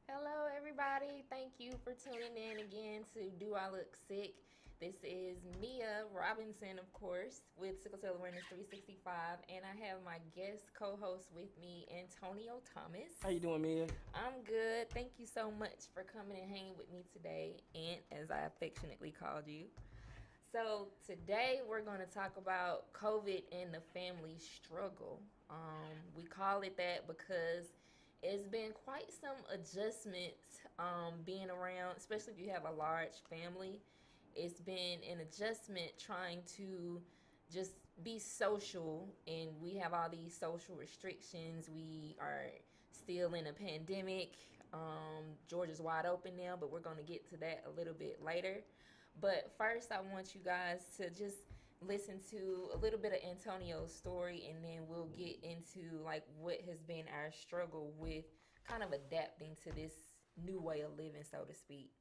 Hello, everybody. Thank you for tuning in again to Do I Look Sick? This is Mia Robinson, of course, with Sickle Cell Awareness 365, and I have my guest co-host with me, Antonio Thomas. How you doing, Mia? I'm good. Thank you so much for coming and hanging with me today, Aunt, as I affectionately called you. So today we're going to talk about COVID and the family struggle. We call it that because it's been quite some adjustments being around, especially if you have a large family. It's been an adjustment trying to just be social, and we have all these social restrictions. We are still in a pandemic. Georgia's wide open now, but we're going to get to that a little bit later. But first, I want you guys to just listen to a little bit of Antonio's story, and then we'll get into like what has been our struggle with kind of adapting to this new way of living, so to speak.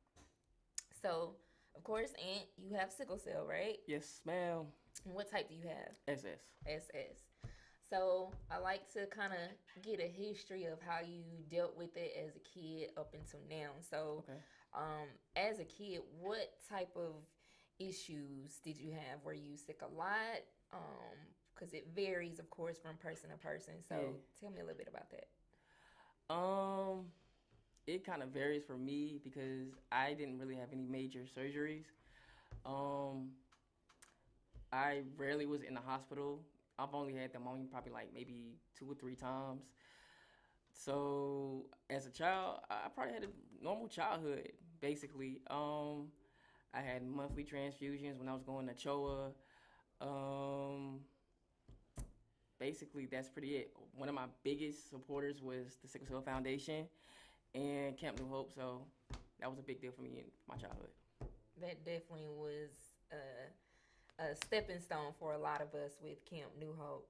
So, of course, Aunt, you have sickle cell, right? Yes, ma'am. And what type do you have? SS. SS. So I like to kind of get a history of how you dealt with it as a kid up until now. So, Okay. as a kid, what type of issues did you have? Were you sick a lot? Because it varies, of course, from person to person. So Yeah. tell me a little bit about that. Um, it kind of varies for me because I didn't really have any major surgeries. Um, I rarely was in the hospital. I've only had pneumonia probably like maybe 2 or 3 times. So as a child, I probably had a normal childhood, basically. I had monthly transfusions when I was going to CHOA. Um, Basically, that's pretty it. One of my biggest supporters was the Sickle Cell Foundation and Camp New Hope, so that was a big deal for me in my childhood. That definitely was a stepping stone for a lot of us with Camp New Hope.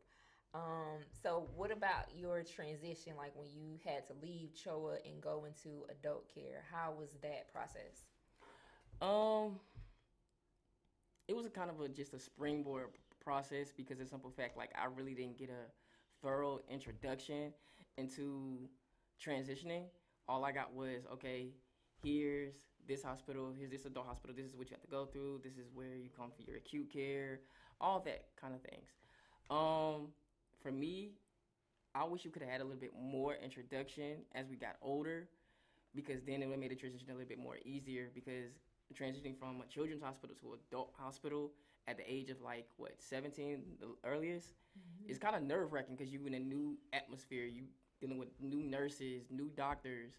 So what about your transition, like when you had to leave CHOA and go into adult care? How was that process? Um, it was a kind of just a springboard process because of the simple fact, like I really didn't get a thorough introduction into transitioning. All I got was, okay, here's this hospital, here's this adult hospital, this is what you have to go through, this is where you come for your acute care, all that kind of things. Um, for me, I wish you could have had a little bit more introduction as we got older because then it would have made the transition a little bit more easier because transitioning from a children's hospital to adult hospital at the age of like what 17 the earliest is kind of nerve-wracking because you in a new atmosphere, you dealing with new nurses, new doctors,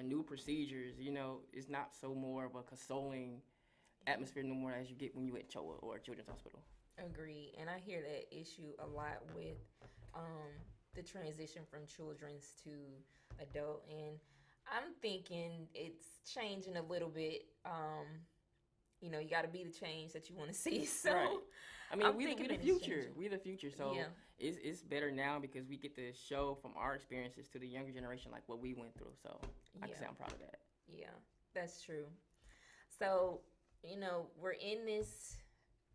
new procedures. It's not so more of a consoling atmosphere no more as you get when you at CHOA or a children's hospital. Agree. And I hear that issue a lot with um, the transition from children's to adult. And I'm thinking it's changing a little bit. You got to be the change that you want to see. So Right. I mean, I'm we thinking the that it's future. changing. We the future. So Yeah. it's better now because we get to show from our experiences to the younger generation like what we went through. So I can say Yeah. I'm proud of that. Yeah. That's true. So, we're in this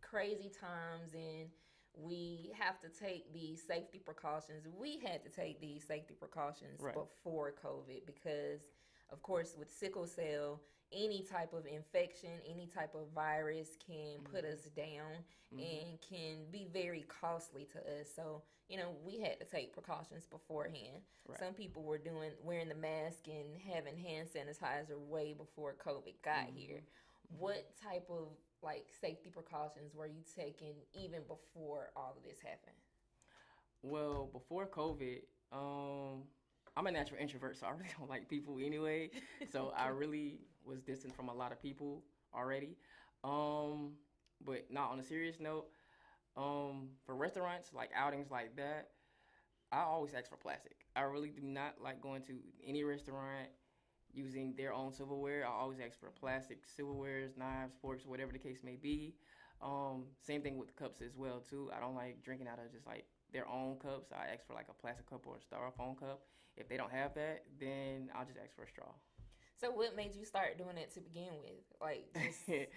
crazy times and we have to take these safety precautions. We had to take these safety precautions Right. before COVID because, of course, with sickle cell, any type of infection, any type of virus can put us down and can be very costly to us. So, we had to take precautions beforehand. Right. Some people were wearing the mask and having hand sanitizer way before COVID got here. What type of like safety precautions were you taking even before all of this happened? Well, before COVID, I'm a natural introvert, so I really don't like people anyway. So I really was distant from a lot of people already. Um, but not on a serious note, for restaurants like outings like that, I always ask for plastic. I really do not like going to any restaurant using their own silverware. I always ask for plastic silverwares, knives, forks, whatever the case may be. Same thing with cups as well too. I don't like drinking out of just like their own cups. I ask for like a plastic cup or a styrofoam cup. If they don't have that, then I'll just ask for a straw. So what made you start doing it to begin with? Like, just that's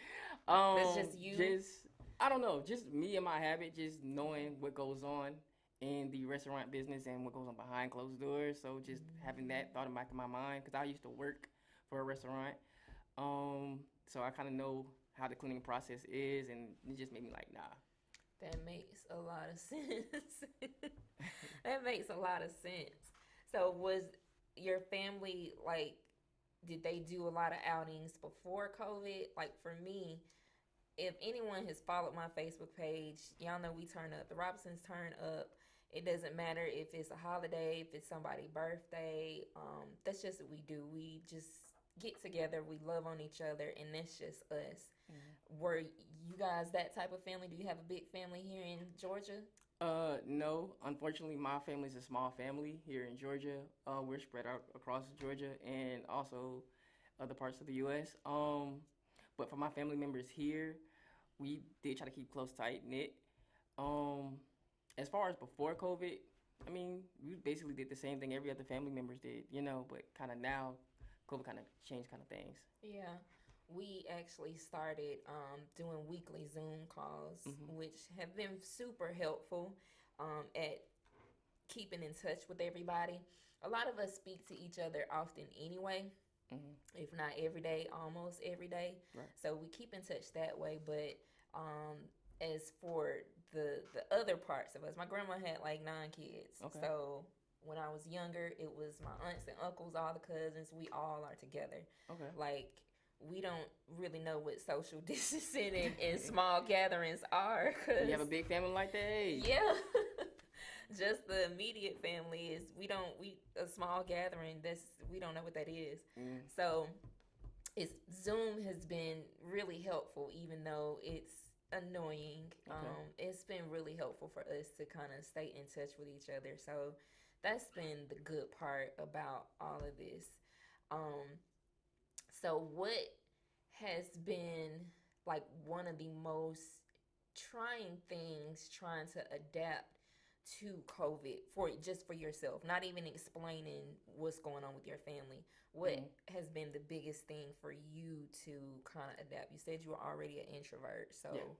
um, just you. just I don't know, just me and my habit, just knowing what goes on in the restaurant business and what goes on behind closed doors. So just having that thought in the back of my mind, because I used to work for a restaurant, so I kind of know how the cleaning process is, and it just made me like, nah. That makes a lot of sense. That makes a lot of sense. So was your family like? Did they do a lot of outings before COVID? Like for me, if anyone has followed my Facebook page, y'all know we turn up. The Robinsons turn up. It doesn't matter if it's a holiday, if it's somebody's birthday. That's just what we do. We just get together. We love on each other, and that's just us. Were you guys that type of family? Do you have a big family here in Georgia? No. Unfortunately, my family's a small family here in Georgia. We're spread out across Georgia and also other parts of the U.S. But for my family members here, we did try to keep close, tight knit. Um, as far as before COVID, I mean, we basically did the same thing every other family members did, but kind of now, COVID kind of changed kind of things. Yeah, we actually started doing weekly Zoom calls, which have been super helpful at keeping in touch with everybody. A lot of us speak to each other often anyway, if not every day, almost every day. Right. So we keep in touch that way. But as for the other parts of us, my grandma had like 9 kids. Okay. So when I was younger, it was my aunts and uncles, all the cousins. We all are together. Okay. Like, we don't really know what social distancing and small gatherings are. You have a big family like that? Hey. Yeah. Just the immediate family is we a small gathering, we don't know what that is. So Zoom has been really helpful, even though it's annoying. Okay. It's been really helpful for us to kind of stay in touch with each other. So that's been the good part about all of this. So what has been like one of the most trying things trying to adapt to COVID for yourself, not even explaining what's going on with your family? What has been the biggest thing for you to kind of adapt? You said you were already an introvert, so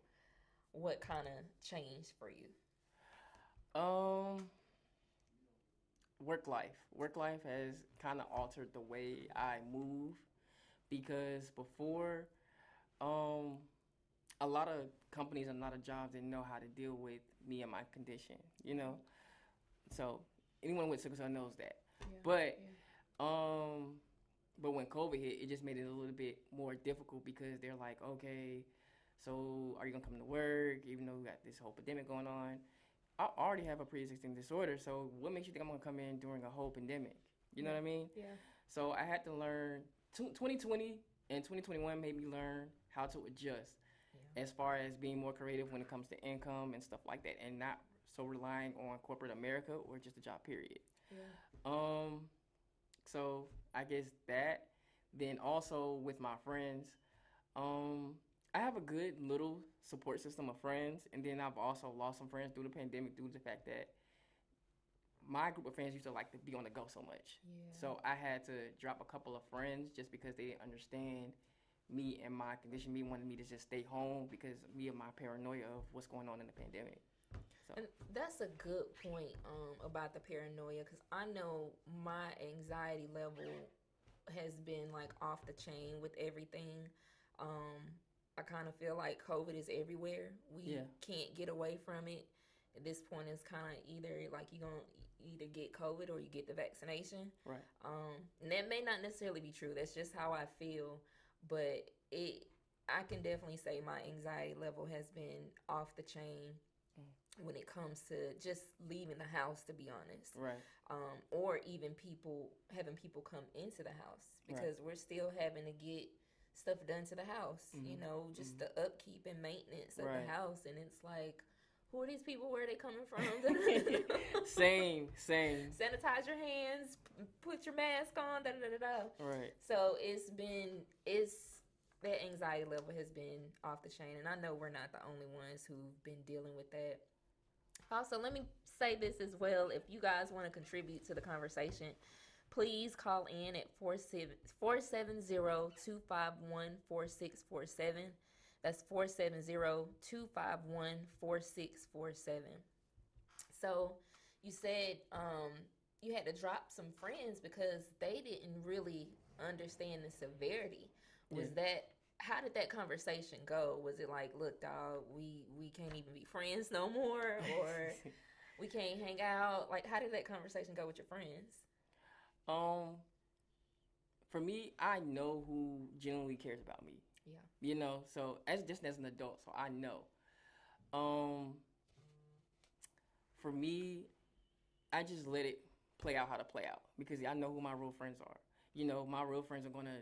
what kind of changed for you? Work life. Work life has kind of altered the way I move, because before, a lot of companies and a lot of jobs didn't know how to deal with me and my condition, So anyone with sickle cell knows that. Yeah. But when COVID hit, it just made it a little bit more difficult, because they're like, okay, so are you gonna come to work even though we got this whole pandemic going on? I already have a pre-existing disorder, so what makes you think I'm gonna come in during a whole pandemic? You know what I mean? Yeah. So I had to learn. 2020 and 2021 made me learn how to adjust, as far as being more creative when it comes to income and stuff like that, and not so relying on corporate America or just a job period. Yeah. So I guess that. Then also with my friends, I have a good little support system of friends, and then I've also lost some friends through the pandemic due to the fact that my group of friends used to like to be on the go so much. Yeah. So I had to drop a couple of friends just because they didn't understand me and my condition. Me wanted me to just stay home because me and my paranoia of what's going on in the pandemic. So. And that's a good point about the paranoia, because I know my anxiety level has been like off the chain with everything. I kind of feel like COVID is everywhere. We can't get away from it. At this point, it's kind of either like you're going to either get COVID or you get the vaccination. Right. And that may not necessarily be true. That's just how I feel. But I can definitely say my anxiety level has been off the chain. when it comes to just leaving the house, to be honest. Right. Or even having people come into the house, because we're still having to get stuff done to the house, just the upkeep and maintenance of the house. And it's like, who are these people? Where are they coming from? Same. Sanitize your hands, put your mask on, Right. So that anxiety level has been off the chain. And I know we're not the only ones who've been dealing with that. Also, let me say this as well. If you guys want to contribute to the conversation, please call in at 470-251-4647. That's 470-251-4647. So you said you had to drop some friends because they didn't really understand the severity. How did that conversation go? Was it like, look, dog, we can't even be friends no more, or we can't hang out? Like, how did that conversation go with your friends? For me, I know who genuinely cares about me. Yeah. So as an adult, so I know. For me, I just let it play out how to play out, because I know who my real friends are. My real friends are gonna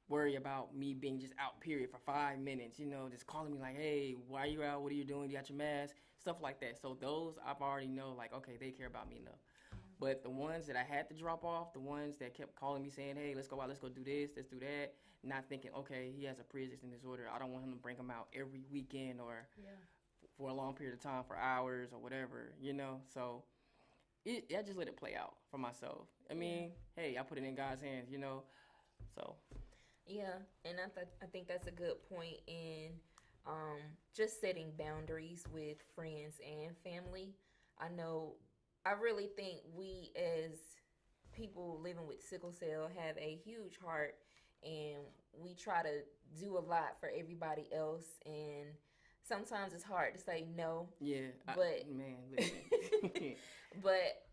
worry about me being just out, period, for 5 minutes, just calling me like, hey, why are you out? What are you doing? You got your mask? Stuff like that. So those I've already know, like, okay, they care about me enough. But the ones that I had to drop off, the ones that kept calling me saying, hey, let's go out, let's go do this, let's do that, not thinking, okay, he has a pre-existing disorder. I don't want him to bring him out every weekend or for a long period of time, for hours or whatever, So I just let it play out for myself. I mean, hey, I put it in God's hands, so. Yeah, and I think that's a good point in just setting boundaries with friends and family. I really think we as people living with sickle cell have a huge heart, and we try to do a lot for everybody else, and sometimes it's hard to say no. Yeah, listen. But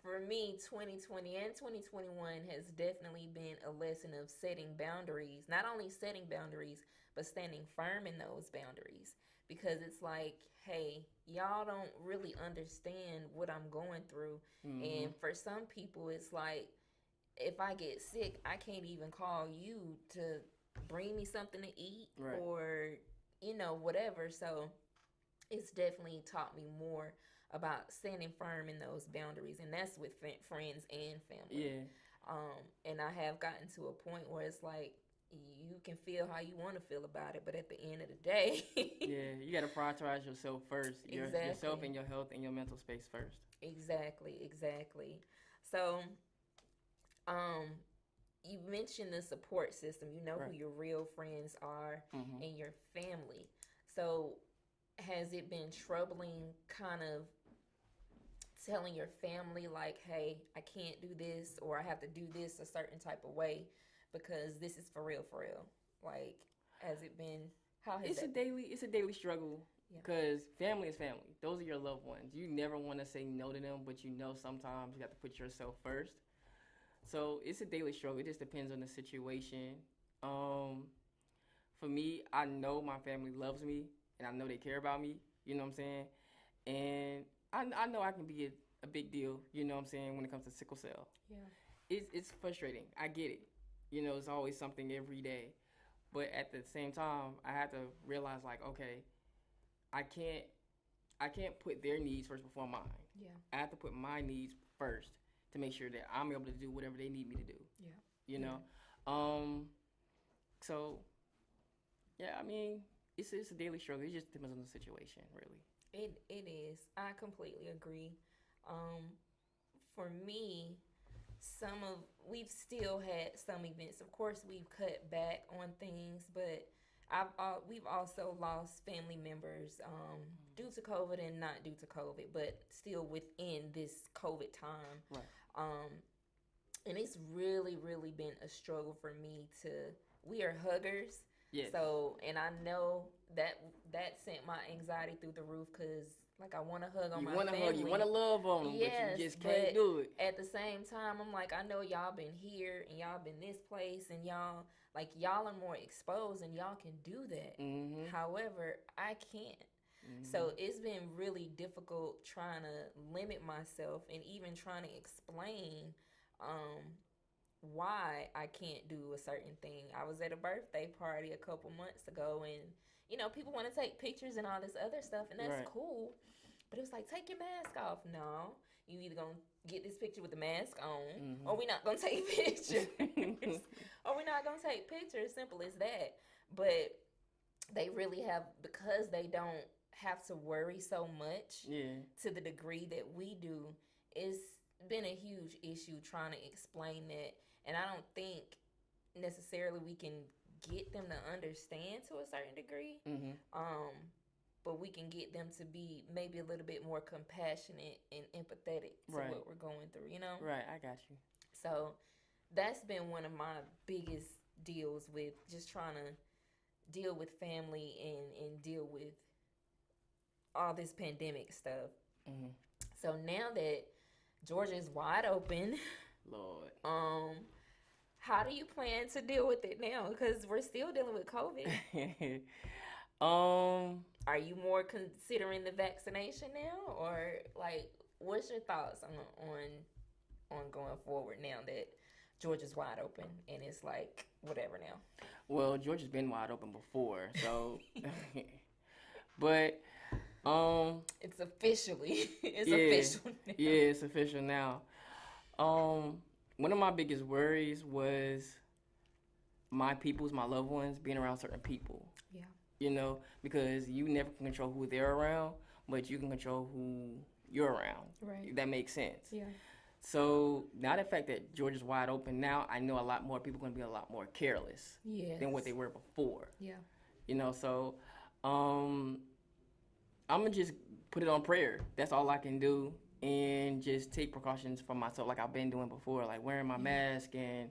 for me, 2020 and 2021 has definitely been a lesson of setting boundaries. Not only setting boundaries, but standing firm in those boundaries. Because it's like, hey, y'all don't really understand what I'm going through. Mm-hmm. And for some people, it's like, if I get sick, I can't even call you to bring me something to eat, right, or, whatever. So it's definitely taught me more about standing firm in those boundaries, and that's with friends and family. Yeah. And I have gotten to a point where it's like, you can feel how you want to feel about it, but at the end of the day, yeah, you got to prioritize yourself first. Exactly. Yourself and your health and your mental space first. Exactly. So, you mentioned the support system. You know right, who your real friends are, mm-hmm, and your family. So, has it been troubling kind of telling your family like, hey, I can't do this, or I have to do this a certain type of way because this is for real? Like, has it been, how has it's a daily struggle, because family is family. Those are your loved ones. You never want to say no to them, but sometimes you have to put yourself first. So it's a daily struggle. It just depends on the situation. For me, I know my family loves me, and I know they care about me. You know what I'm saying? And I know I can be a big deal, when it comes to sickle cell. Yeah. It's frustrating. I get it. It's always something every day. But at the same time, I have to realize, like, okay, I can't put their needs first before mine. Yeah. I have to put my needs first to make sure that I'm able to do whatever they need me to do. Yeah. So, yeah, I mean, it's a daily struggle. It just depends on the situation, really. It is. I completely agree. For me, we've still had some events. Of course, we've cut back on things, but we've also lost family members due to COVID and not due to COVID, but still within this COVID time. Right. And it's really, really been a struggle for me we are huggers. Yes. So, and I know that sent my anxiety through the roof, because like, I want to hug on my family. You want to love on them, yes, but you just can't do it. At the same time, I'm like, I know y'all been here and y'all been this place, and y'all are more exposed and y'all can do that. Mm-hmm. However, I can't. So it's been really difficult trying to limit myself and even trying to explain um, why I can't do a certain thing. I was at a birthday party a couple months ago, and people want to take pictures and all this other stuff, and that's Right. cool. But it was like, take your mask off. No, you either gonna get this picture with the mask on, or we're not gonna take pictures, or we're not gonna take pictures. Simple as that. But they really have, because they don't have to worry so much Yeah. to the degree that we do. It's been a huge issue trying to explain that, and I don't think necessarily we can get them to understand to a certain degree. But we can get them to be maybe a little bit more compassionate and empathetic to Right. what we're going through, you know? Right. I got you. So that's been one of my biggest deals with just trying to deal with family and deal with all this pandemic stuff. So now that Georgia is wide open, Lord. how do you plan to deal with it now? Because we're still dealing with COVID. Are you more considering the vaccination now, or like, what's your thoughts on going forward now that Georgia's wide open and it's like whatever now? Well, Georgia's been wide open before, so. But it's officially it's yeah, official now. Yeah, it's official now. One of my biggest worries was my loved ones, being around certain people. Yeah. Because you never can control who they're around, but you can control who you're around. Right. If that makes sense. Yeah. So now the fact that Georgia's wide open now, I know a lot more people are going to be a lot more careless than what they were before. Yeah. So I'm going to just put it on prayer. That's all I can do, and just take precautions for myself like I've been doing before, like wearing my mask and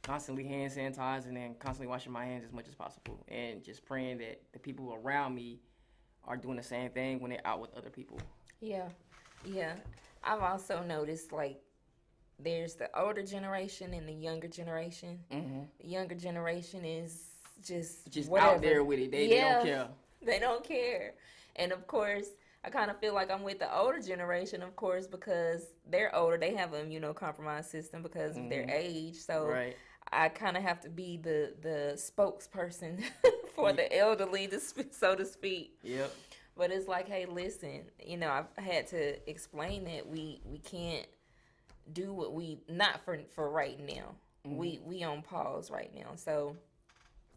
constantly hand sanitizing and constantly washing my hands as much as possible, and just praying that the people around me are doing the same thing when they're out with other people. Yeah. I've also noticed, like, there's the older generation and the younger generation. The younger generation is just whatever. Out there with it. They don't care. They don't care. And of course, I kind of feel like I'm with the older generation, of course, because they're older. They have an immunocompromised system because of their age. So right. I kind of have to be the spokesperson for the elderly, so to speak. Yep. But it's like, hey, listen, I've had to explain that we can't do what not for right now. We on pause right now. So,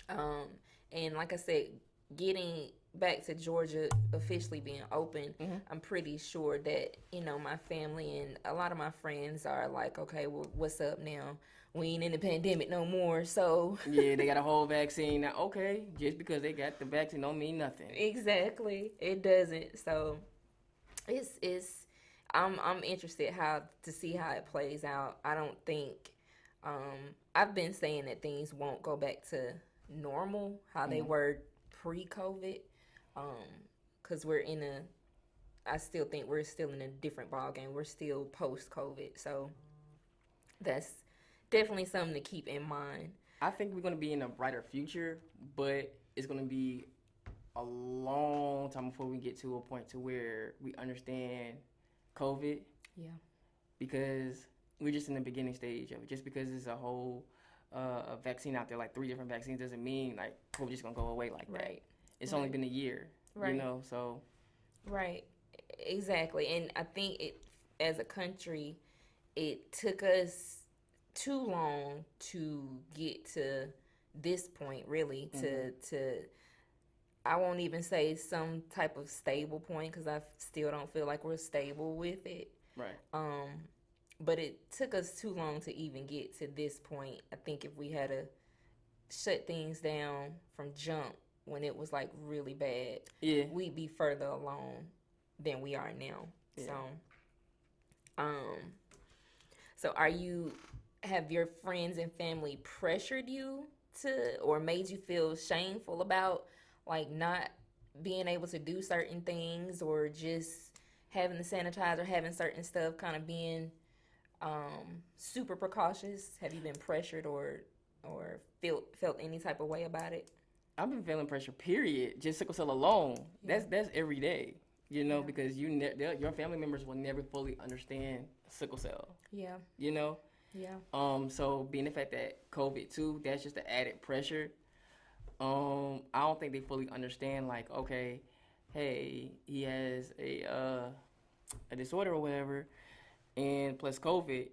and like I said, getting back to Georgia officially being open, I'm pretty sure that, my family and a lot of my friends are like, okay, well, what's up now? We ain't in the pandemic no more, so. Yeah, they got a whole vaccine now. Okay, just because they got the vaccine don't mean nothing. Exactly. It doesn't. So I'm interested to see how it plays out. I don't think, I've been saying that things won't go back to normal, how they were pre-COVID. Because I still think we're still in a different ballgame. We're still post-COVID. So that's definitely something to keep in mind. I think we're going to be in a brighter future, but it's going to be a long time before we get to a point to where we understand COVID. Yeah. Because we're just in the beginning stage of it. Just because there's a whole a vaccine out there, like 3 different vaccines, doesn't mean like COVID's just going to go away like that. It's only been a year, so. Right. Exactly. And I think as a country, it took us too long to get to this point, really, to I won't even say some type of stable point, because I still don't feel like we're stable with it. Right. But it took us too long to even get to this point. I think if we had to shut things down from jump when it was like really bad, we'd be further along than we are now. Yeah. So have your friends and family pressured you to, or made you feel shameful about like not being able to do certain things, or just having the sanitizer, having certain stuff, kind of being super precautious? Have you been pressured or felt any type of way about it? I've been feeling pressure. Period. Just sickle cell alone. Yeah. That's every day. You know, Yeah. because your family members will never fully understand sickle cell. Yeah. You know. Yeah. So being the fact that COVID too, that's just the added pressure. I don't think they fully understand. Like, okay, hey, he has a disorder or whatever, and plus COVID.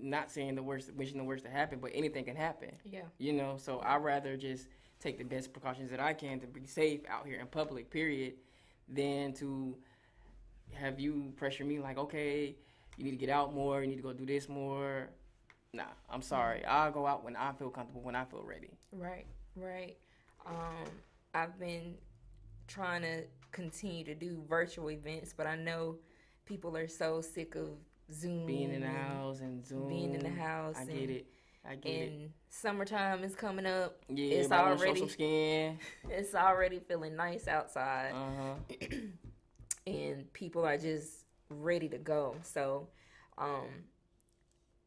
Not saying the worst, wishing the worst to happen, but anything can happen. Yeah. You know, so I'd rather just take the best precautions that I can to be safe out here in public, period, than to have you pressure me like, okay, you need to get out more, you need to go do this more. Nah, I'm sorry. I'll go out when I feel comfortable, when I feel ready. Right. Right. I've been trying to continue to do virtual events, but I know people are so sick of Zoom Being in the house and Zoom. being in the house. I get it. And summertime is coming up. Yeah, it's but I wanna already show some skin. It's already feeling nice outside, Uh-huh. and people are just ready to go. So,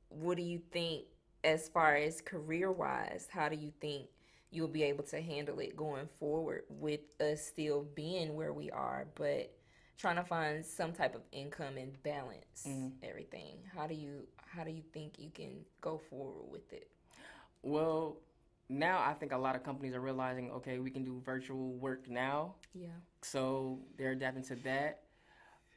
what do you think as far as career wise? How do you think you'll be able to handle it going forward with us still being where we are, but trying to find some type of income and balance everything? How do you think you can go forward with it? Well, now I think a lot of companies are realizing, okay, we can do virtual work now. Yeah. So they're adapting to that.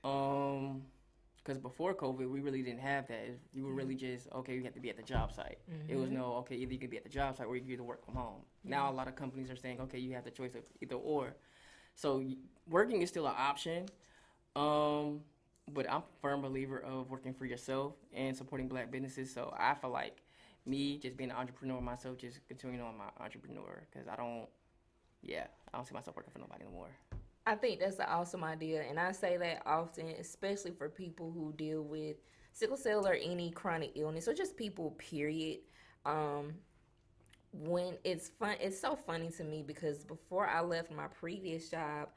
Because before COVID, we really didn't have that. You were really just, okay, you have to be at the job site. It was no, okay, either you can be at the job site or you can either work from home. Now a lot of companies are saying, okay, you have the choice of either or. So working is still an option. But I'm a firm believer of working for yourself and supporting Black businesses. So I feel like me just being an entrepreneur myself, just continuing on my entrepreneur, because I don't see myself working for nobody anymore. I think that's an awesome idea, and I say that often, especially for people who deal with sickle cell or any chronic illness, or just people, period. When it's so funny to me because before I left my previous job,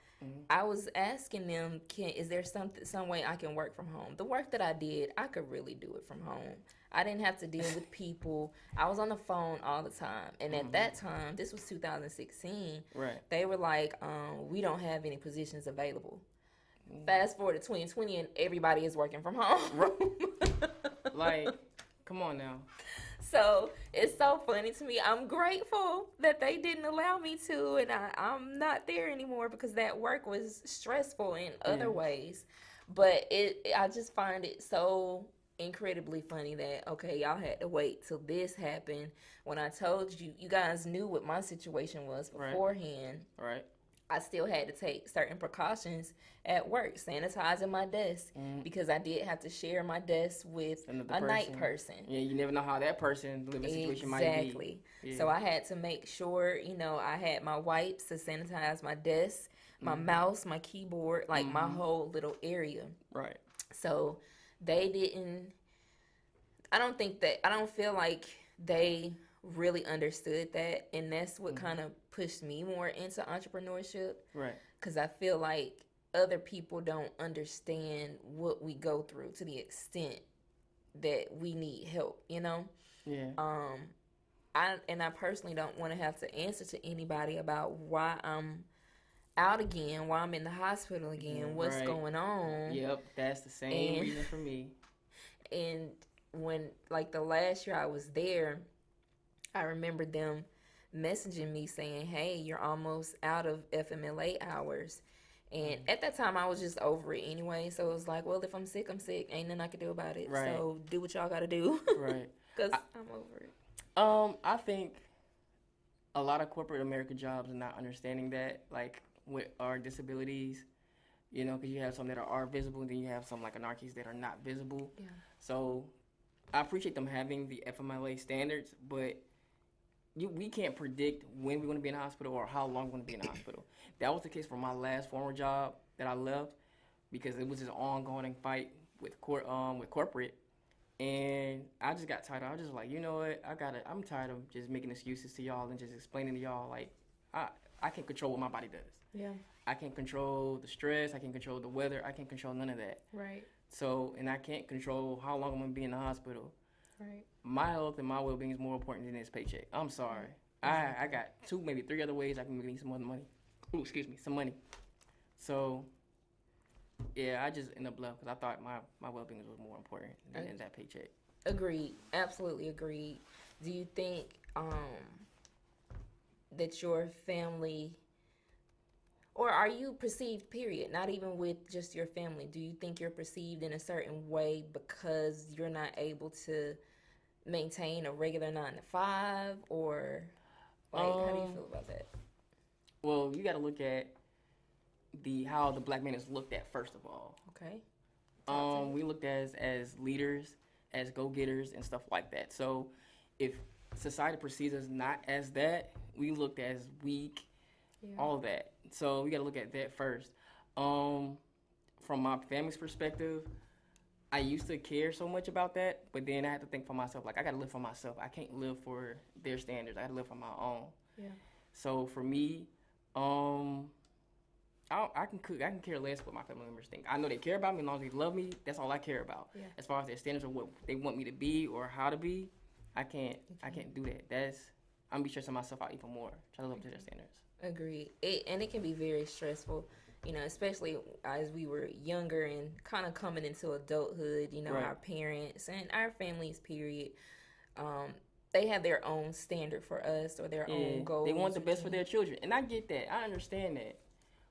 I was asking them, is there some way I can work from home? The work that I did, I could really do it from home. I didn't have to deal with people. I was on the phone all the time. And at that time, this was 2016, Right. they were like, we don't have any positions available. Fast forward to 2020 and everybody is working from home. Like, come on now. So it's so funny to me. I'm grateful that they didn't allow me to, and I'm not there anymore because that work was stressful in other ways. But I just find it so incredibly funny that, okay, y'all had to wait till this happened when I told you, you guys knew what my situation was beforehand. Right. I still had to take certain precautions at work, sanitizing my desk, because I did have to share my desk with a night person. Yeah, you never know how that person living situation might be. Exactly. Yeah. So I had to make sure, I had my wipes to sanitize my desk, my mouse, my keyboard, like my whole little area. Right. So they didn't, I don't feel like they really understood that, and that's what kind of pushed me more into entrepreneurship. Right. Because I feel like other people don't understand what we go through to the extent that we need help, Yeah. I personally don't want to have to answer to anybody about why I'm out again, why I'm in the hospital again, what's going on. Yep, that's the same reason for me. And when, like, the last year I was there, I remember them messaging me saying, hey, you're almost out of FMLA hours. And at that time, I was just over it anyway. So it was like, well, if I'm sick, I'm sick. Ain't nothing I can do about it. Right. So do what y'all got to do. Right. Because I'm over it. I think a lot of corporate America jobs are not understanding that, like, with our disabilities, because you have some that are visible, and then you have some, like in our case, that are not visible. Yeah. So I appreciate them having the FMLA standards, but we can't predict when we're going to be in the hospital or how long we're going to be in the hospital. That was the case for my last former job that I left, because it was this ongoing fight with corporate, and I just got tired. I was just like, you know what, I'm tired of just making excuses to y'all and just explaining to y'all, like, I can't control what my body does. Yeah. I can't control the stress. I can't control the weather. I can't control none of that. Right. So, and I can't control how long I'm going to be in the hospital. Right. My health and my well-being is more important than this paycheck. I'm sorry. I got 2, maybe 3 other ways I can make some other money. Ooh, excuse me, some money. So, yeah, I just ended up left because I thought my well-being was more important than that paycheck. Agreed. Absolutely agreed. Do you think that your family, or are you perceived, period, not even with just your family, do you think you're perceived in a certain way because you're not able to maintain a regular 9 to 5, or like how do you feel about that? Well, you got to look at how the black man is looked at first of all. Okay. We looked at as leaders, as go-getters and stuff like that. So if society perceives us not as that, we looked as weak, all of that. So we got to look at that first. From my family's perspective, I used to care so much about that, but then I had to think for myself, like, I got to live for myself. I can't live for their standards. I got to live for my own. Yeah. So for me, I can care less what my family members think. I know they care about me as long as they love me. That's all I care about. Yeah. As far as their standards of what they want me to be or how to be, I can't do that. I'm gonna be stressing myself out even more. Try to live up to their standards. Agreed. It can be very stressful, especially as we were younger and kind of coming into adulthood. Right. Our parents and our families, period. They have their own standard for us or their own goals. They want the best for their children, and I get that. I understand that.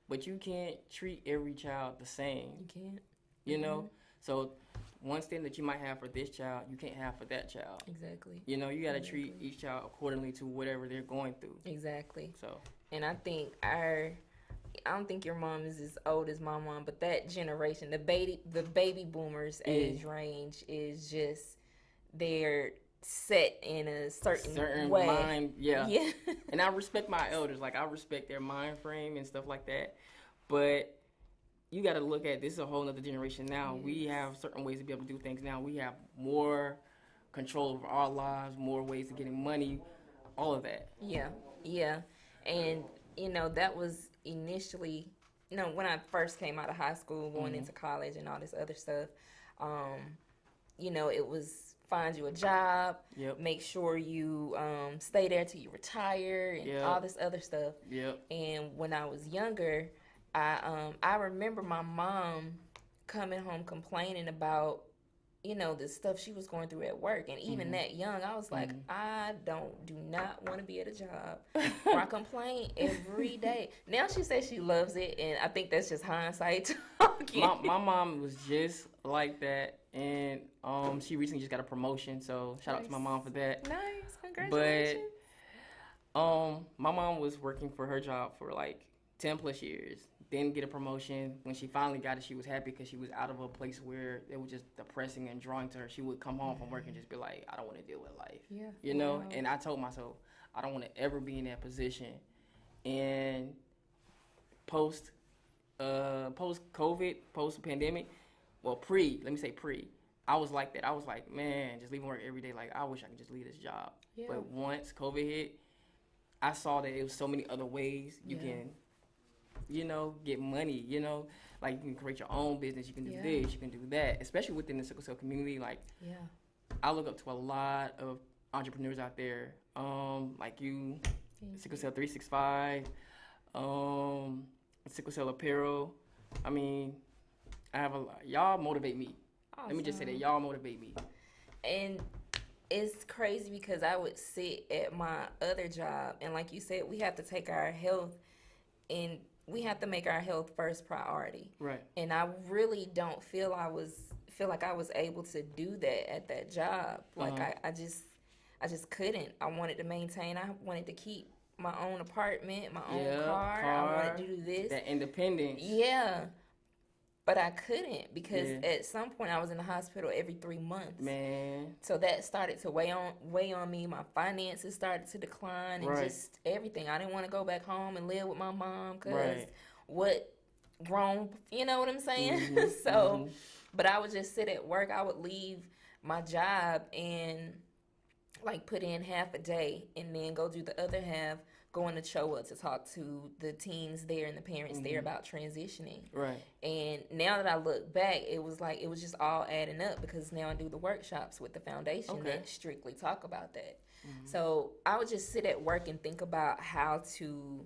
But you can't treat every child the same. You can't. You know? So one standard that you might have for this child, you can't have for that child. Exactly. You got to treat each child accordingly to whatever they're going through. Exactly. So. And I think I don't think your mom is as old as my mom, but that generation, the baby boomers age range is just, they're set in a certain way. Mind, yeah. And I respect my elders, like I respect their mind frame and stuff like that. But you got to look at, this is a whole nother generation now. Yes. We have certain ways to be able to do things now. We have more control over our lives, more ways of getting money, all of that. Yeah. And that was initially, when I first came out of high school, going into college and all this other stuff. It was find you a job, make sure you stay there till you retire, and all this other stuff. And when I was younger, I remember my mom coming home complaining about, the stuff she was going through at work. And even that young, I was like, I do not want to be at a job where I complain every day. Now she says she loves it, and I think that's just hindsight talking. My mom was just like that, and she recently just got a promotion, so shout out to my mom for that. Nice, congratulations. But my mom was working for her job for like 10 plus years, didn't get a promotion. When she finally got it, she was happy because she was out of a place where it was just depressing and drawing to her. She would come home from work and just be like, I don't want to deal with life. And I told myself, I don't want to ever be in that position. And post COVID, post pandemic, well, let me say pre, I was like that. I was like, man, just leaving work every day. Like, I wish I could just leave this job. But once COVID hit, I saw that it was so many other ways you can, get money, like you can create your own business. You can do this, you can do that, especially within the sickle cell community. Like, I look up to a lot of entrepreneurs out there, like you, Sickle Cell 365, Sickle Cell Apparel. I mean, I have y'all motivate me. Awesome. Let me just say that y'all motivate me. And it's crazy because I would sit at my other job, and like you said, we have to take our health, and we have to make our health first priority. Right. And I really don't feel like I was able to do that at that job. Like I just couldn't. I wanted to maintain. I wanted to keep my own apartment, my own car. I wanted to do this. That independence. Yeah. But I couldn't because at some point I was in the hospital every 3 months. Man. So that started to weigh on me. My finances started to decline and just everything. I didn't want to go back home and live with my mom because what grown, you know what I'm saying? But I would just sit at work. I would leave my job and like put in half a day and then go do the other half, going to CHOA to talk to the teens there and the parents there about transitioning. Right. And now that I look back, it was just all adding up because now I do the workshops with the foundation that strictly talk about that. So I would just sit at work and think about how to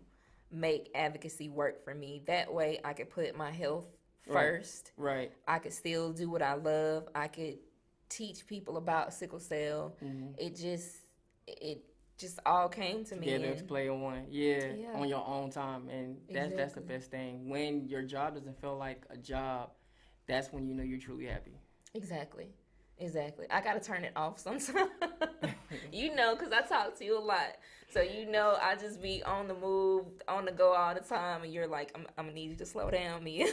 make advocacy work for me. That way I could put my health first. Right. I could still do what I love. I could teach people about sickle cell. It just all came to me. Together to play on one. Yeah, Yeah. on your own time. And that's the Exactly. best thing. When your job doesn't feel like a job, that's when you know you're truly happy. Exactly. I gotta turn it off sometimes. You know, because I talk to you a lot. So you know I just be on the move, on the go all the time, and you're like, I'm gonna need you to slow down, Mia.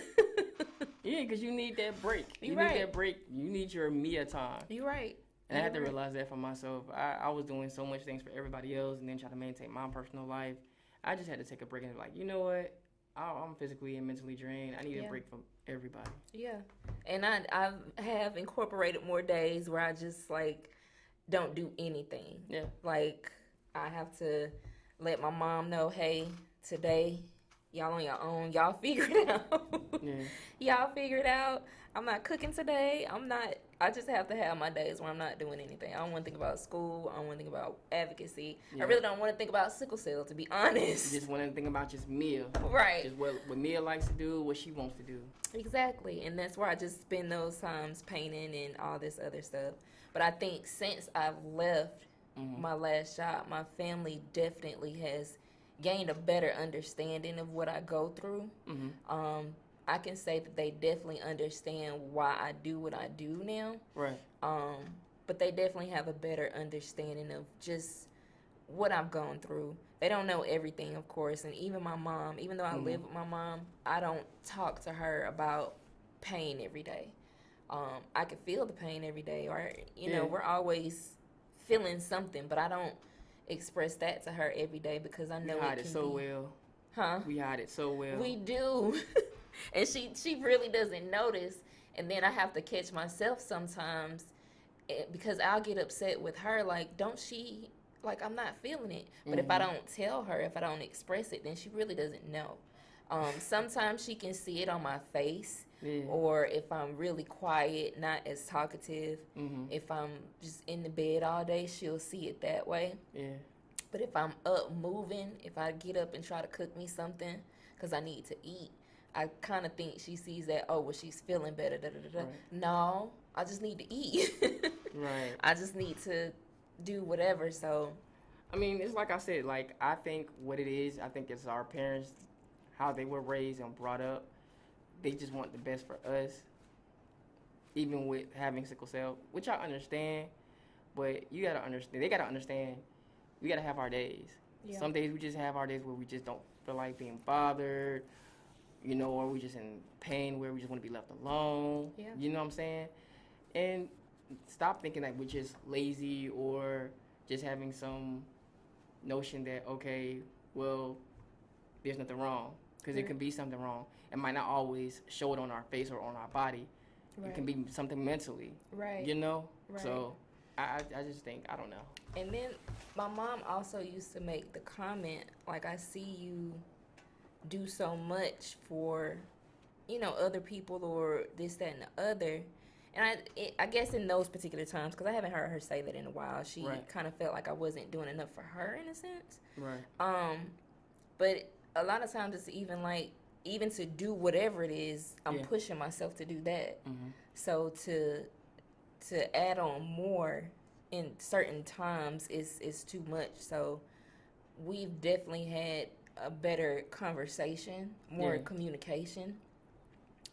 Yeah, because you need that break. You right. need that break. You need your Mia time. You're right. And I had to realize that for myself. I was doing so much things for everybody else and then try to maintain my personal life. I just had to take a break and be like, you know what? I'm physically and mentally drained. I need a break from everybody. Yeah. And I have incorporated more days where I just, like, don't do anything. Yeah. Like, I have to let my mom know, hey, today, y'all on your own. Y'all figure it out. Yeah. Y'all figure it out. I'm not cooking today. I just have to have my days where I'm not doing anything. I don't want to think about school. I don't want to think about advocacy. Yeah. I really don't want to think about sickle cell, to be honest. You just want to think about just Mia. Right. Just what Mia likes to do, what she wants to do. Exactly. And that's where I just spend those times painting and all this other stuff. But I think since I've left my last job, my family definitely has gained a better understanding of what I go through. I can say that they definitely understand why I do what I do now. Right. But they definitely have a better understanding of just what I've gone through. They don't know everything, of course. And even my mom, even though I live with my mom, I don't talk to her about pain every day. I can feel the pain every day. Or, you know, we're always feeling something, but I don't express that to her every day because I know we hide it so well. Huh? We hide it so well. We do. And she really doesn't notice. And then I have to catch myself sometimes because I'll get upset with her. Like, don't she, like, I'm not feeling it. But if I don't tell her, if I don't express it, then she really doesn't know. Sometimes she can see it on my face. Yeah. Or if I'm really quiet, not as talkative. If I'm just in the bed all day, she'll see it that way. Yeah. But if I'm up moving, if I get up and try to cook me something because I need to eat, I kind of think she sees that, oh, well, she's feeling better. Right. No, I just need to eat. Right. I just need to do whatever. So, I mean, it's like I said, like, I think what it is, I think it's our parents, how they were raised and brought up. They just want the best for us, even with having sickle cell, which I understand. But you got to understand, they got to understand, we got to have our days. Yeah. Some days we just have our days where we just don't feel like being bothered, you know, or we just in pain where we just want to be left alone. Yeah. You know what I'm saying? And stop thinking that we're just lazy or just having some notion that, okay, well, there's nothing wrong. Because it can be something wrong. It might not always show it on our face or on our body. Right. It can be something mentally. Right. You know? Right. So I just think, I don't know. And then my mom also used to make the comment, like, I see you do so much for, you know, other people or this, that, and the other. And I guess in those particular times, because I haven't heard her say that in a while, she kind of felt like I wasn't doing enough for her in a sense. Right. But a lot of times it's even to do whatever it is, I'm pushing myself to do that. So to add on more in certain times is too much. So we've definitely had a better conversation, more communication.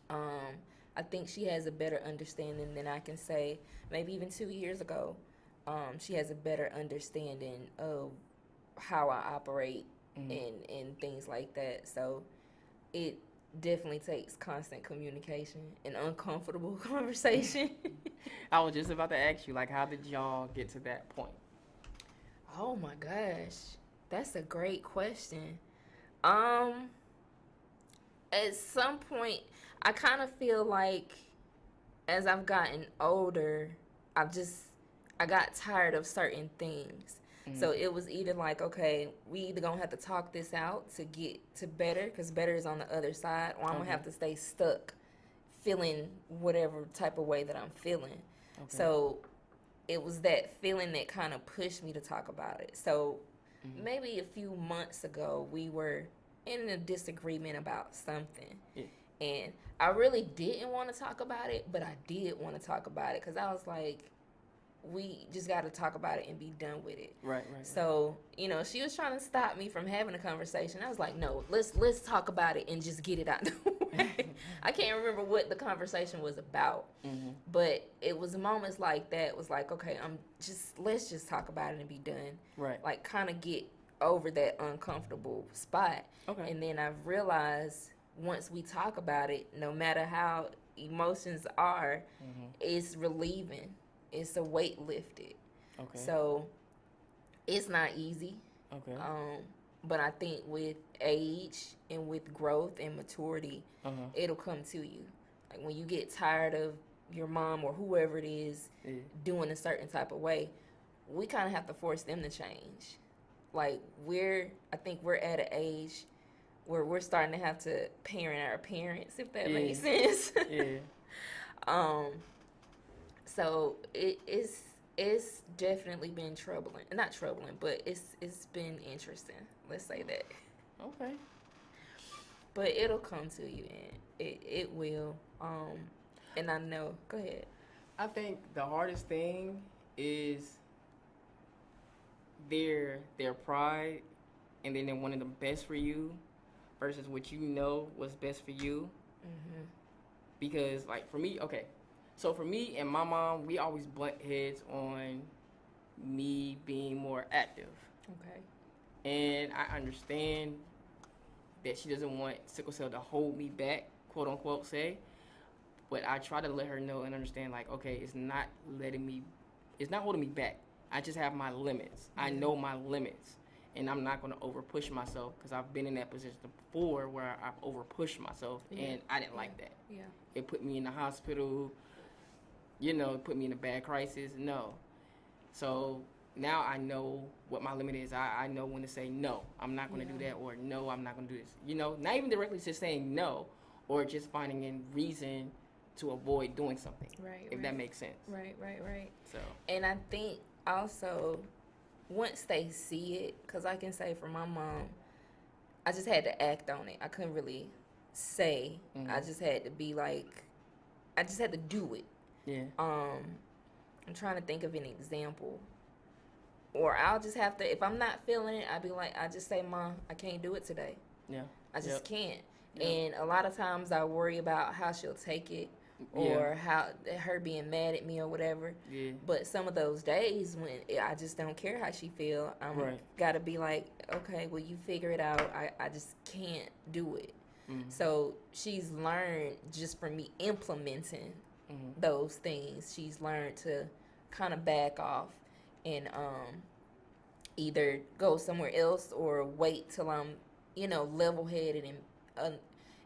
I think she has a better understanding than I can say maybe even 2 years ago. She has a better understanding of how I operate and things like that. So it definitely takes constant communication and uncomfortable conversation. I was just about to ask you, like, how did y'all get to that point? Oh my gosh, that's a great question. At some point, I kind of feel like as I've gotten older, I got tired of certain things. So it was either like, okay, we either gonna have to talk this out to get to better, because better is on the other side, or I'm gonna have to stay stuck feeling whatever type of way that I'm feeling. So it was that feeling that kind of pushed me to talk about it. So maybe a few months ago, we were in a disagreement about something. Yeah. And I really didn't want to talk about it, but I did want to talk about it because I was like, we just got to talk about it and be done with it. Right. So, you know, she was trying to stop me from having a conversation. I was like, no, let's talk about it and just get it out the way. I can't remember what the conversation was about, but it was moments like that. It was like, okay, let's just talk about it and be done. Right. Like, kind of get over that uncomfortable spot. Okay. And then I've realized once we talk about it, no matter how emotions are, it's relieving. It's a weight lifted. Okay. So it's not easy. Okay. But I think with age and with growth and maturity, it'll come to you. Like when you get tired of your mom or whoever it is doing a certain type of way, we kind of have to force them to change. Like I think we're at an age where we're starting to have to parent our parents, if that makes sense. Yeah. So it's definitely been troubling. Not troubling, but it's been interesting. Let's say that. Okay. But it'll come to you, and it will. And I know. Go ahead. I think the hardest thing is their pride, and then they're wanting the best for you, versus what you know was best for you. Because like for me, okay. So for me and my mom, we always butt heads on me being more active. Okay. And I understand that she doesn't want sickle cell to hold me back, quote unquote, say. But I try to let her know and understand, like, okay, it's not holding me back. I just have my limits. I know my limits. And I'm not going to over push myself because I've been in that position before where I've over pushed myself and I didn't like that. Yeah. It put me in the hospital. Put me in a bad crisis. No. So now I know what my limit is. I know when to say no, I'm not going to do that, or no, I'm not going to do this. Not even directly just saying no, or just finding a reason to avoid doing something. Right. If that makes sense. Right. So. And I think also once they see it, because I can say for my mom, I just had to act on it. I couldn't really say. I just had to be like, I just had to do it. Yeah. I'm trying to think of an example. Or I'll just have to, if I'm not feeling it, I'll be like, I just say, Mom, I can't do it today. Yeah. I just can't. Yep. And a lot of times I worry about how she'll take it or how her being mad at me or whatever. Yeah. But some of those days when I just don't care how she feel, I'm got to be like, okay, well, you figure it out. I just can't do it. So she's learned just from me implementing those things. She's learned to kind of back off and either go somewhere else or wait till I'm, level-headed and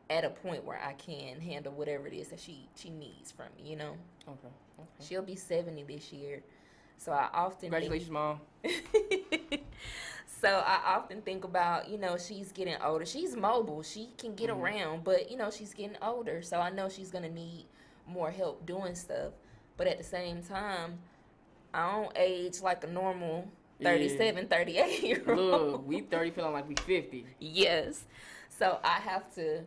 at a point where I can handle whatever it is that she needs from me, Okay. She'll be 70 this year. So I often Congratulations, Mom. So I often think about, she's getting older. She's mobile. She can get around, but, she's getting older. So I know she's going to need more help doing stuff. But at the same time, I don't age like a normal 37, 38-year-old. Look, we 30 feeling like we 50. Yes. So I have to,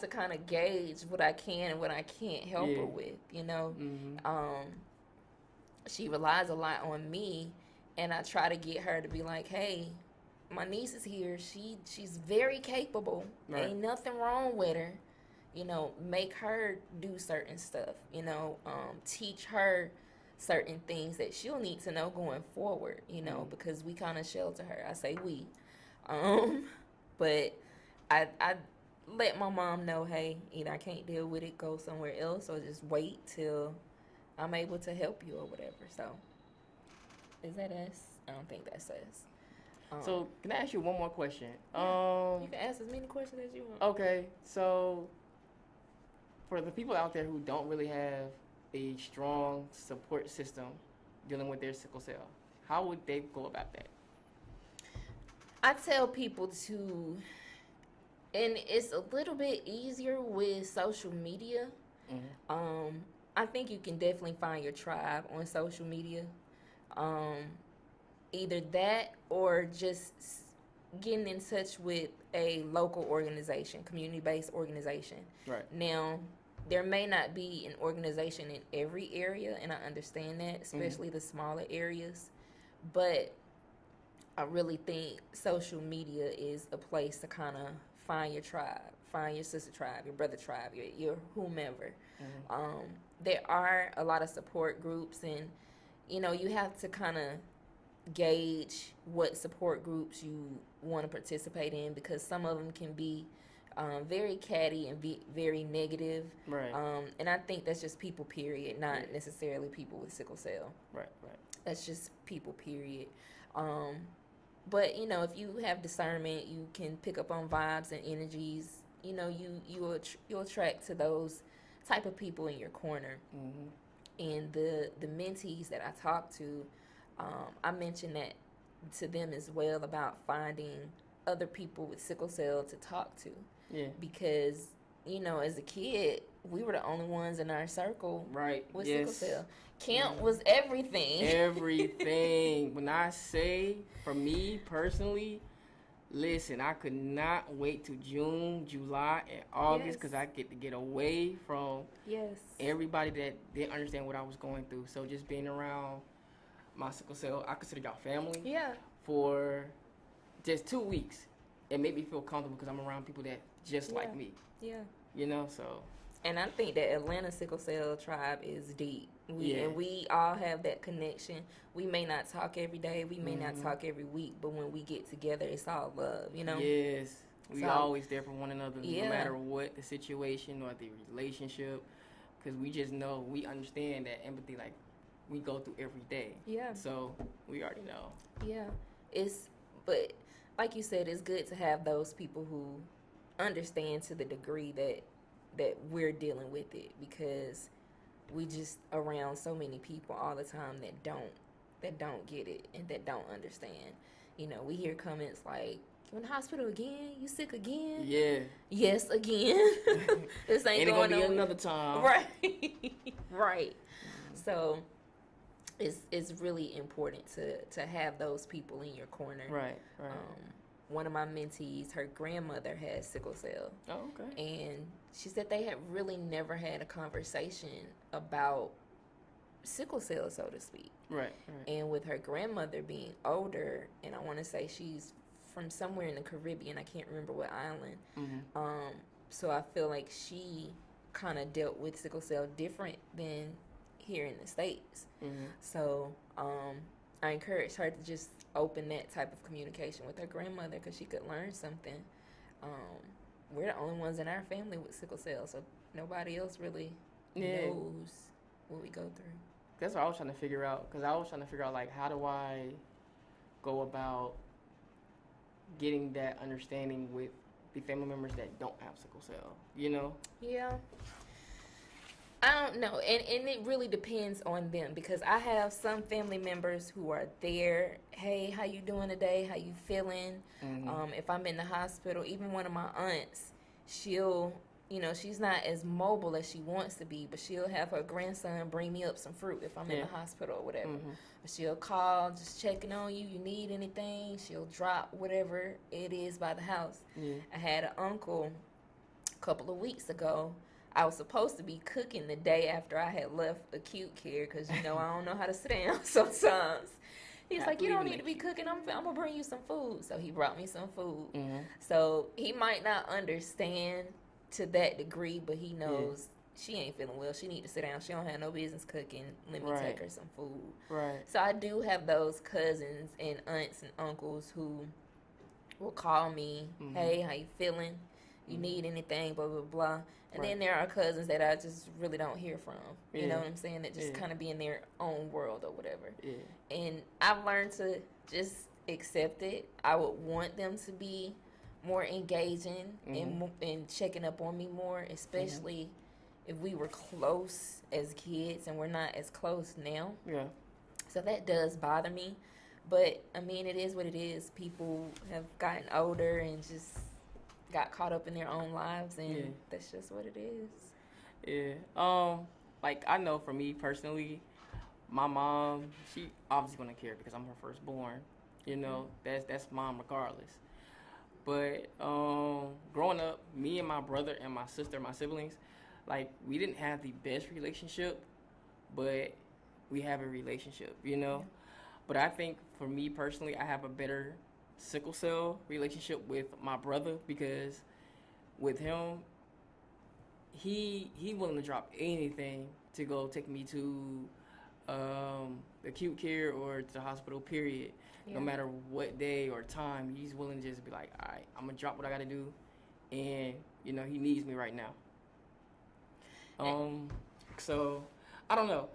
kind of gauge what I can and what I can't help her with, She relies a lot on me, and I try to get her to be like, hey, my niece is here. She's very capable. Right. Ain't nothing wrong with her. Make her do certain stuff, teach her certain things that she'll need to know going forward, because we kind of shelter her. I say we. But I let my mom know, hey, either I can't deal with it, go somewhere else, or just wait till I'm able to help you or whatever. So, is that us? I don't think that's us. So, can I ask you one more question? You can ask as many questions as you want. Okay, so for the people out there who don't really have a strong support system dealing with their sickle cell, how would they go about that? I tell people to, and it's a little bit easier with social media. I I think you can definitely find your tribe on social media. Um, Either that or just getting in touch with a local organization, community based organization. Right. Now, there may not be an organization in every area, and I understand that, especially the smaller areas, but I really think social media is a place to kind of find your tribe, find your sister tribe, your brother tribe, your whomever. Um, there are a lot of support groups, and you have to kind of gauge what support groups you want to participate in because some of them can be very catty and very negative. Right. And I think that's just people, period, not necessarily people with sickle cell. Right. Right. That's just people, period. Um, but if you have discernment, you can pick up on vibes and energies. You'll attract to those type of people in your corner. And the mentees that I talk to, I mentioned that to them as well about finding other people with sickle cell to talk to. Yeah. Because as a kid, we were the only ones in our circle with sickle cell. Camp was everything. Everything. When I say, for me personally, listen, I could not wait till June, July, and August because I get to get away from everybody that didn't understand what I was going through. So just being around my sickle cell, I consider y'all family. Yeah. For just 2 weeks, it made me feel comfortable because I'm around people that just like me. Yeah. So. And I think that Atlanta sickle cell tribe is deep. And we all have that connection. We may not talk every day. We may not talk every week. But when we get together, it's all love, Yes. We always there for one another, no matter what the situation or the relationship. Because we just know, we understand that empathy, like, we go through every day. Yeah. So we already know. Yeah. But like you said, it's good to have those people who understand to the degree that we're dealing with it because we just around so many people all the time that don't get it and that don't understand. We hear comments like, "You in the hospital again? You sick again?" Yeah. Yes, again. This ain't going gonna be another time. Right. Right. So it's really important to have those people in your corner. Right. One of my mentees, her grandmother has sickle cell. Oh, okay. And she said they had really never had a conversation about sickle cell, so to speak. Right. And with her grandmother being older, and I want to say she's from somewhere in the Caribbean, I can't remember what island. So I feel like she kind of dealt with sickle cell different than here in the States. So I encouraged her to just open that type of communication with her grandmother because she could learn something. We're the only ones in our family with sickle cell, so nobody else really knows what we go through. That's what I was trying to figure out, because I was trying to figure out, like, how do I go about getting that understanding with the family members that don't have sickle cell, Yeah. I don't know, and it really depends on them because I have some family members who are there. Hey, how you doing today? How you feeling? If I'm in the hospital, even one of my aunts, she'll, she's not as mobile as she wants to be, but she'll have her grandson bring me up some fruit if I'm in the hospital or whatever. She'll call, just checking on you. You need anything? She'll drop whatever it is by the house. I had an uncle a couple of weeks ago. I was supposed to be cooking the day after I had left acute care because, I don't know how to sit down sometimes. He's like, you don't need to be cooking. I'm going to bring you some food. So he brought me some food. So he might not understand to that degree, but he knows she ain't feeling well. She need to sit down. She don't have no business cooking. Let me take her some food. Right. So I do have those cousins and aunts and uncles who will call me, hey, how you feeling? You need anything, blah, blah, blah. And then there are cousins that I just really don't hear from. You know what I'm saying? That just kind of be in their own world or whatever. And I've learned to just accept it. I would want them to be more engaging and checking up on me more, especially if we were close as kids and we're not as close now. Yeah. So that does bother me. But, I mean, it is what it is. People have gotten older and just got caught up in their own lives, and that's just what it is. Yeah. like I know for me personally, my mom, she obviously gonna care because I'm her firstborn. You know, that's mom regardless. But growing up, me and my brother and my sister, my siblings, like we didn't have the best relationship, but we have a relationship, you know. But I think for me personally, I have a better sickle cell relationship with my brother because with him, he willing to drop anything to go take me to acute care or to the hospital. Period. Yeah. No matter what day or time, he's willing to just be like, all right, I'm gonna drop what I gotta do, and you know he needs me right now. So I don't know.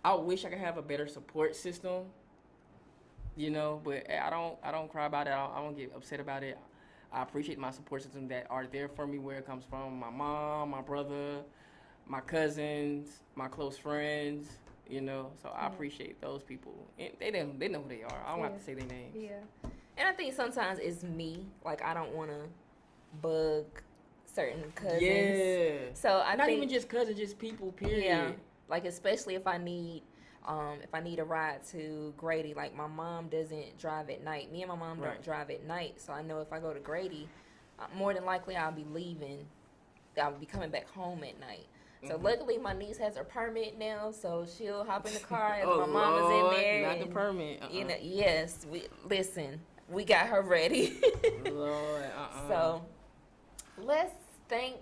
I wish I could have a better support system, you know, but I don't cry about it. I don't get upset about it. I appreciate my support system that are there for me where it comes from. My mom, my brother, my cousins, my close friends, you know. So I appreciate those people. And they know who they are. I don't have to say their names. Yeah. And I think sometimes it's me. Like I don't want to bug certain cousins. Yeah. So I Not think, even just cousins, just people, period. Yeah. Like especially if I need a ride to Grady, like my mom doesn't drive at night. Me and my mom don't drive at night, so I know if I go to Grady, more than likely I'll be leaving. I'll be coming back home at night. So luckily my niece has her permit now, so she'll hop in the car as my mama's in there. Not the permit. You know, yes, we got her ready. Lord, So let's thank.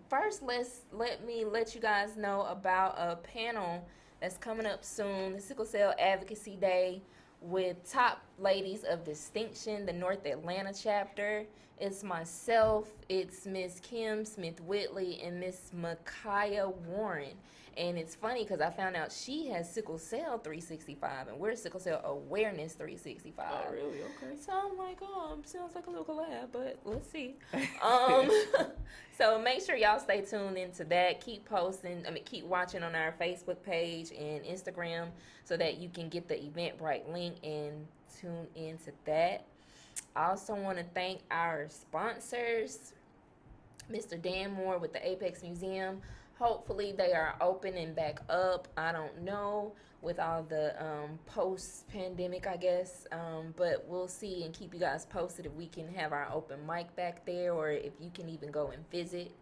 First, let me let you guys know about a panel that's coming up soon, the Sickle Cell Advocacy Day, with top ladies of distinction, the North Atlanta chapter. It's myself, it's Miss Kim Smith-Whitley, and Miss Micaiah Warren. And it's funny because I found out she has Sickle Cell 365, and we're Sickle Cell Awareness 365. Oh, really? Okay. So I'm like, sounds like a little collab, but let's see. So make sure y'all stay tuned into that. Keep watching on our Facebook page and Instagram so that you can get the Eventbrite link and tune into that. I also want to thank our sponsors, Mr. Dan Moore with the Apex Museum. Hopefully they are open and back up. I don't know with all the post-pandemic, I guess. But we'll see and keep you guys posted if we can have our open mic back there or if you can even go and visit.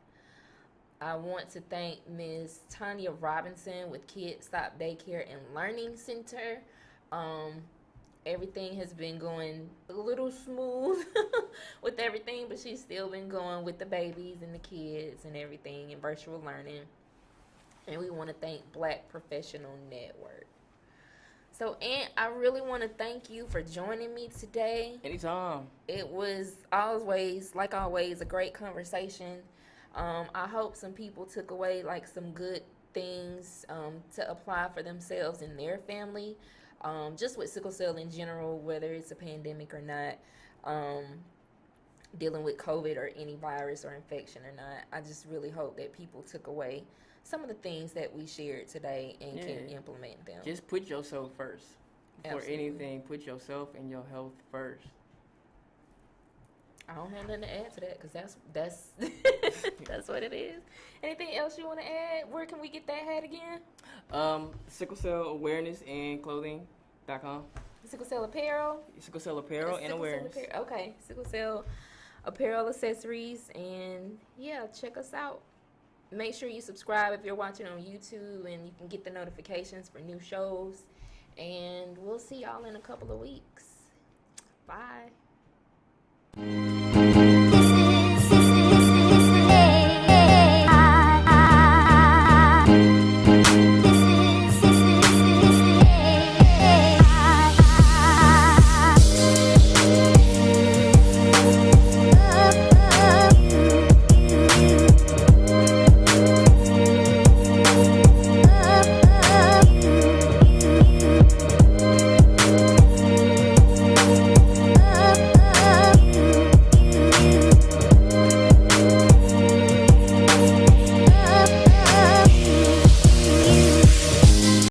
I want to thank Ms. Tanya Robinson with Kids Stop Daycare and Learning Center. Everything has been going a little smooth with everything, but she's still been going with the babies and the kids and everything and virtual learning. And we want to thank Black Professional Network. So, Aunt, I really want to thank you for joining me today. Anytime. It was always, like always, a great conversation. I hope some people took away like some good things to apply for themselves and their family. Just with sickle cell in general, whether it's a pandemic or not, dealing with COVID or any virus or infection or not, I just really hope that people took away some of the things that we shared today and can implement them. Just put yourself first. For Absolutely. anything, put yourself and your health first. I don't have nothing to add to that because that's that's what it is. Anything else you want to add? Where can we get that hat again? Sickle Cell Awareness and Clothing.com. Sickle Cell Apparel. Sickle Cell Apparel and Awareness. Okay, Sickle Cell Apparel Accessories, and yeah, check us out. Make sure you subscribe if you're watching on YouTube, and you can get the notifications for new shows. And we'll see y'all in a couple of weeks. Bye.